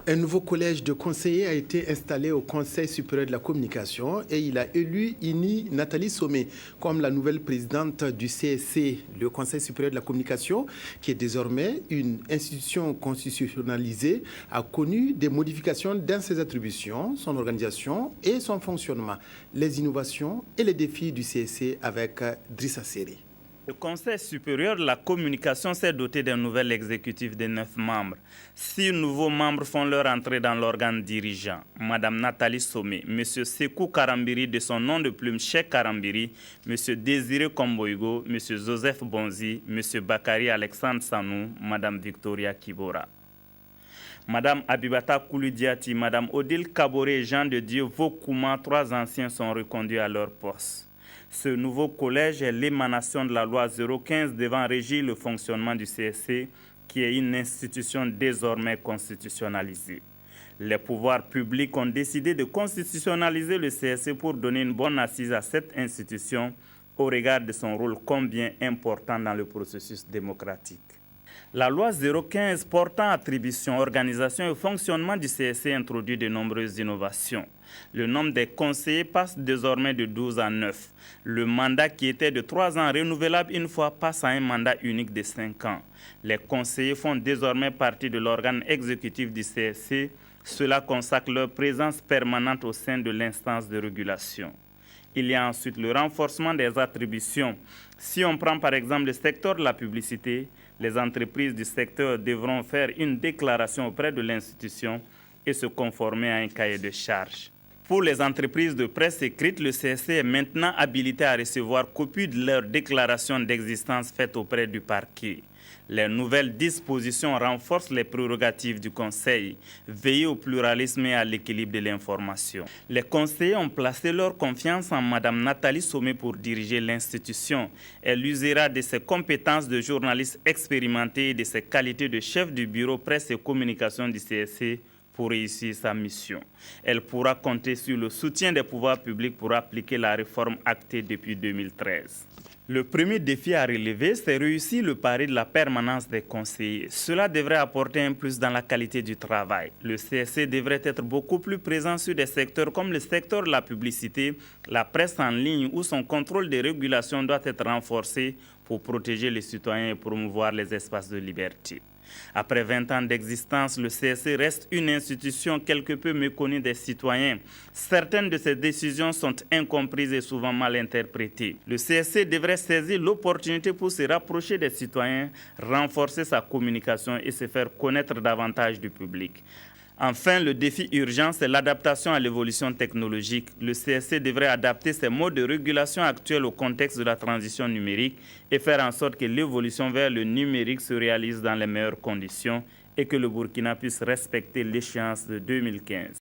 Un nouveau collège de conseillers a été installé au Conseil supérieur de la communication et il a élu Nathalie Somé comme la nouvelle présidente du CSC, le Conseil supérieur de la communication, qui est désormais une institution constitutionnalisée, a connu des modifications dans ses attributions, son organisation et son fonctionnement, les innovations et les défis du CSC avec Drissa Seri. Le Conseil supérieur de la communication s'est doté d'un nouvel exécutif de 9 membres. 6 nouveaux membres font leur entrée dans l'organe dirigeant. Madame Nathalie Somé, Monsieur Sekou Karambiri de son nom de plume Cheikh Karambiri, Monsieur Désiré Komboigo, Monsieur Joseph Bonzi, Monsieur Bakari Alexandre Sanou, Madame Victoria Kibora. Madame Abibata Koulidiati, Madame Odile Kaboré et Jean de Dieu Vokouma, 3 anciens sont reconduits à leur poste. Ce nouveau collège est l'émanation de la loi 015 devant régir le fonctionnement du CSC, qui est une institution désormais constitutionnalisée. Les pouvoirs publics ont décidé de constitutionnaliser le CSC pour donner une bonne assise à cette institution au regard de son rôle combien important dans le processus démocratique. La loi 015 portant attribution, organisation et fonctionnement du CSC introduit de nombreuses innovations. Le nombre des conseillers passe désormais de 12 à 9. Le mandat qui était de 3 ans renouvelable une fois passe à un mandat unique de 5 ans. Les conseillers font désormais partie de l'organe exécutif du CSC. Cela consacre leur présence permanente au sein de l'instance de régulation. Il y a ensuite le renforcement des attributions. Si on prend par exemple le secteur de la publicité, les entreprises du secteur devront faire une déclaration auprès de l'institution et se conformer à un cahier de charges. Pour les entreprises de presse écrite, le CSC est maintenant habilité à recevoir copie de leur déclaration d'existence faite auprès du parquet. Les nouvelles dispositions renforcent les prérogatives du Conseil, veiller au pluralisme et à l'équilibre de l'information. Les conseillers ont placé leur confiance en Mme Nathalie Somé pour diriger l'institution. Elle usera de ses compétences de journaliste expérimenté et de ses qualités de chef du bureau presse et communication du CSC pour réussir sa mission. Elle pourra compter sur le soutien des pouvoirs publics pour appliquer la réforme actée depuis 2013. Le premier défi à relever, c'est réussir le pari de la permanence des conseillers. Cela devrait apporter un plus dans la qualité du travail. Le CSC devrait être beaucoup plus présent sur des secteurs comme le secteur de la publicité, la presse en ligne, où son contrôle de régulation doit être renforcé pour protéger les citoyens et promouvoir les espaces de liberté. Après 20 ans d'existence, le CSC reste une institution quelque peu méconnue des citoyens. Certaines de ses décisions sont incomprises et souvent mal interprétées. Le CSC devrait saisir l'opportunité pour se rapprocher des citoyens, renforcer sa communication et se faire connaître davantage du public. Enfin, le défi urgent, c'est l'adaptation à l'évolution technologique. Le CSC devrait adapter ses modes de régulation actuels au contexte de la transition numérique et faire en sorte que l'évolution vers le numérique se réalise dans les meilleures conditions et que le Burkina puisse respecter l'échéance de 2015.